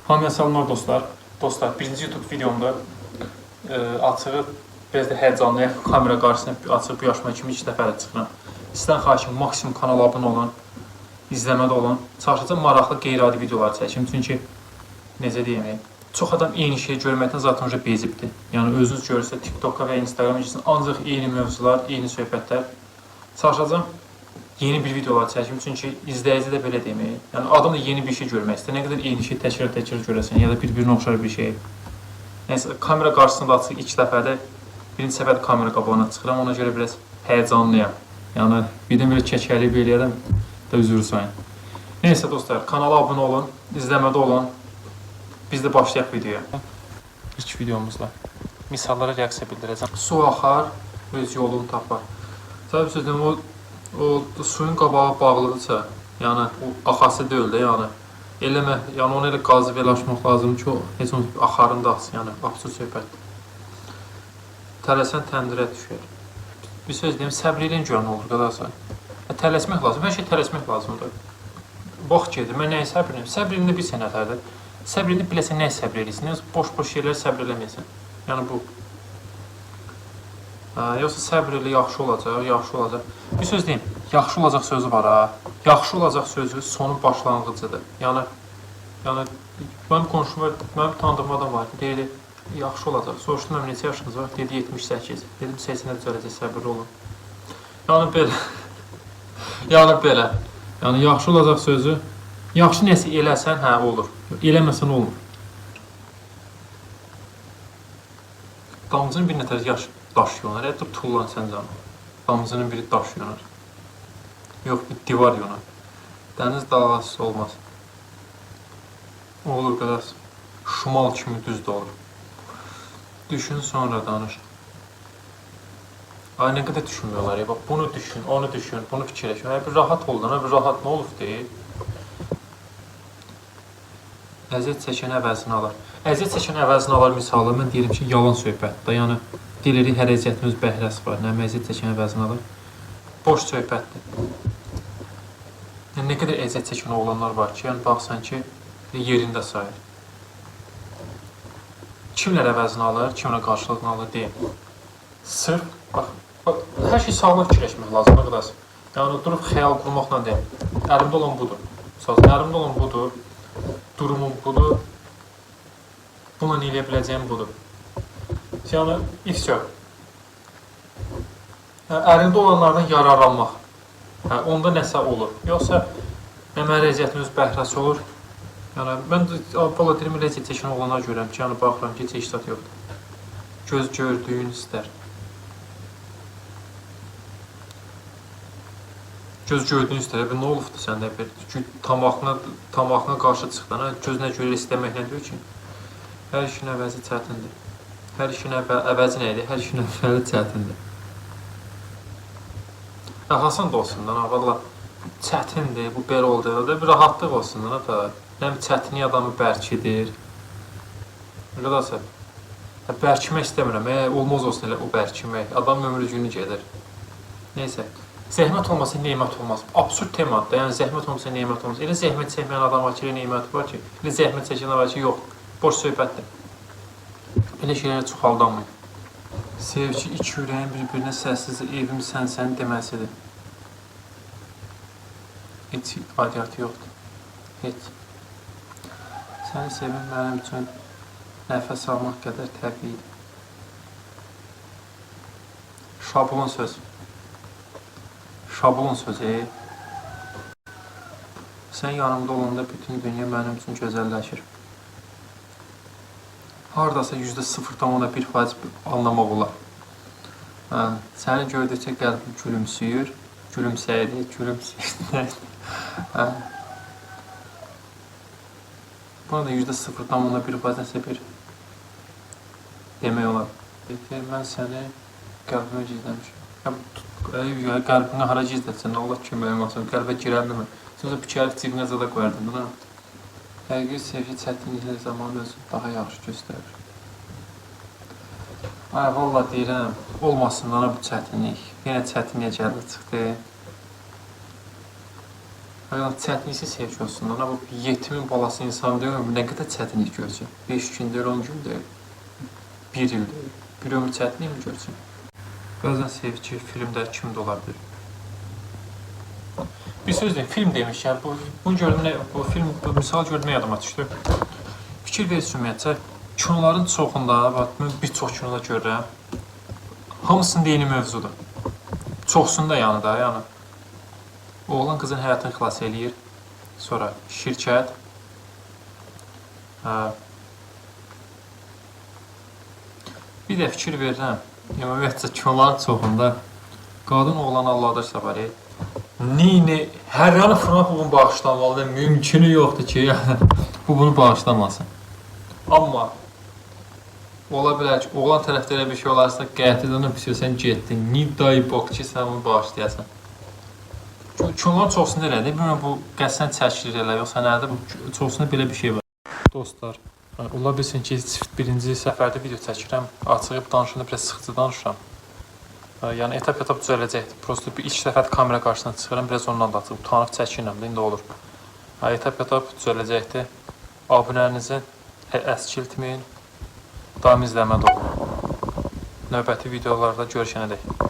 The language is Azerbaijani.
Hamıya salamlar dostlar. Dostlar, birinci YouTube videomda açığı biraz da həyəcanlı kamera qarşısına açıq bu yaşıma kimi 2 dəfə çıxıram. Sizdən xahişim maksimum kanala abunə olun, izləmədə olun. Çalışacağım maraqlı qeyri-adi videolar çəkim. Çünki necə deyim, çox adam eyni şeyi görməkdən zaten bezibdir. Yəni özünüz görürsə TikTok'a və Instagram'a girsin, ancaq eyni mövzular, eyni söhbətlər. Çalışacağım yeni bir videolar çəkim, çünki izləyici də belə demək. Yəni adam da yeni bir şey görmək istəyir. Nə qədər eyni şey təkrar görəsən ya da bir-birinə oxşar bir şey. Nəysə, kamera qarşısında açıq ilk dəfədə birinci səfərdə kamera qabağına çıxıram, ona görə biraz həyəcanlıyam. Yəni birdən belə kəkəliyib eləyərəm da üzr sayın. Nəysə dostlar, kanala abunə olun, izləmədə olun. Biz də başlayaq videoya. İlk videomuzla misallara reaksiya bildirəcəm. Su axar, öz yolunu tapar. Təbii sözüm, o suyun qabağı bağlıdırsa, yəni o axası deyil də, yəni eləmə, yəni onu elə qazı belə açmaq lazımdır ki, o heç onun axarında axsın, yəni absurd söhbətdir. Tələsən təndirə düşər. Bir söz deyim, səbr eləyən görən olur qadarsa. Tələsmək lazım, hər şey tələsmək lazımdır. Vaxt gedir, mən nəyə səbr eləyim? Səbr eləyində bir sənətlərdir. Səbr eləyib biləsən nəyə səbr eləyirsin, boş-boş şeylər səbr eləməyəsən. Yəni bu. Yoxsa səbr elə yaxşı olacaq, yaxşı olacaq. Bir söz deyim, yaxşı olacaq sözü var ha. Yaxşı olacaq sözü sonun başlanğıcıdır. Yəni mənim qonşum var, mənim tanıdığım adam var. Deyir, yaxşı olacaq. Soruşdum, mənim neçə yaşınız var? Dedi, 78. Dedim, 80-ə düzələcək, səbirli olun. Yəni belə. Yəni belə. Yəni yaxşı olacaq sözü. Yaxşı nəsə eləsən, hə, olur. Eləməsən, olmur. Damcının bir nətər yaş daş yonar. Dur, tullan sən canım. Damcının biri daş yonar. Yox, bir divar yonar. Dəniz dalğası olmaz. Olur qədər. Şumal kimi düzdə olur. Düşün, sonra danış. Ay, nə qədər düşünmüyorlar ya. Bax, bunu düşün, onu düşün, bunu fikirləş. Bir rahat ol lan, bir rahat nə olub deyil. Əziyyət çəkən əvəzini alar. Əziyyət çəkən əvəzini alar misalı, mən deyirəm ki, yalan söhbətdir. Yəni, deyirik, hər əziyyətin öz bəhrəsi var. Nə əziyyət çəkən əvəzini alır? Boş söhbətdir. Yəni, nə qədər əziyyət çəkən oğlanlar var ki, yəni, baxsan ki, yerində sayır. Kimlər əvəzini alır, kimlə qarşılığını alır, deyil. Sırf, bax, hər şey sağlam fikirləşmək lazım, nə qədər. Yəni, durub xəyal qurmaqla deyil. Əlimdə olan budur. Əlimdə olan budur. Durumum budur. Bununla eləyə biləcəyim budur. Yəni, ifsə. Əlində olanlardan yararlanmaq. Onda nəsə olur. Yoxsa, mənim əziyyətin öz bəhrəsi olur. Yəni, mən valla deyirəm, əziyyət çəkən oğlanlar görürəm ki, yəni, baxıram ki, heç zat yoxdur. Göz gördüyün istər. Göz gördüyün istər, nə olubdur səndə bir? Tamahına qarşı çıxdan, gözünə görə istəməklə deyir ki, hər işin əvəzi çətindir. Hər işin əvəzi nə idi? Hər işin əvvəli çətindir. Hasan da olsun, valla çətindir, bu belə oldu, bir rahatlıq olsun. Nəm çətinlik adamı bərkidir. Qadarsa, bərkimək istəmirəm, olmaz olsun elə o bərkimək. Adam ömrü günü gedir. Neysə. Zəhmət olmasa neymət olmaz. Absurd temadır da, yəni zəhmət olmasa neymət olmaz. Elə zəhmət çəkməyən adam var ki, elə neymət var ki, elə zəhmət çəkən var ki, yox, boş söhbətdir. Belə şeylərə çox aldanmayın. Sevgi iki ürəyin bir-birinə səssiz evim sən deməsidir. Heç adiyyatı yoxdur. Heç. Səni sevim mənim üçün nəfəs almaq qədər təbiidir. Şablon söz. Şablon sözü. Sən yanımda olanda bütün dünya mənim üçün gözəlləşir. Haradasa %0,1% anlamaq olar. Səni gördükcə qəlbim gülümsüyür. Gülümsəyir. Buna da %0,1% nəsə bir demək olar. Mən səni qəlbimə gizləmişim. Qəlbini hara gizlətsən, Allah köməyim olsun, qəlbə girərmi? Sonra pikəlik cibinə zada qoyardın, buna. Həqiqi sevgi çətinliklə zamanı özü daha yaxşı göstərir. Ay, valla deyirəm, olmasın bana bu çətinlik. Yenə çətinliyə gəldi, çıxdı. Hayvan çətinliksə sevgi olsun. Ona bu yetimin balası insan deyil, nə qədər çətinlik görsün. 5 gündür, 10 gündür, 1 ildir. Bir ömür çətinlik mi görsün? Bəzən sevgi filmdə kimdə ola bilir. Bir söz deyim, film demişkən, bunu gördüm, bu film, bu misal gördüm, yadıma düşdü. Fikir versin ümumiyyətcə, kinoların çoxunda, mən bir çox kinoda görürəm, hamısının eyni mövzudur. Çoxsunda yəni da, yəni. Oğlan qızın həyatını xilas eləyir, sonra şirkət, bir də fikir verirəm, ümumiyyətcə kinoların çoxunda qadın oğlanı aldadırsa var, hər yanı Frankfurtun bağışlanmalıdır, mümkünü yoxdur ki, bu bunu bağışlamasın. Amma ola bilər ki, oğlan tərəfdə elə bir şey olarsa, qətidən sən getdin, nidayı bok ki, sən bunu bağışlayasan. Kinoların çoxsunda elədir, bilmirəm bu qəsdən çəkilir elə, yoxsa nədir, çoxsunda belə bir şey var. Dostlar, ola bilsin ki, birinci səfərdə video çəkirəm, açıq danışanda biraz sıxıcı danışıram. Yəni etap-etap düzələcəkdir. Prosto bir ilk dəfə kamera qarşısına çıxıram, biraz ondan da açıq, utanıb çəkinirəm də, indi olur. Etap-etap düzələcəkdir. Abunələrinizi əskiltməyin, daim izləmədə olun. Növbəti videolarda görüşənədək.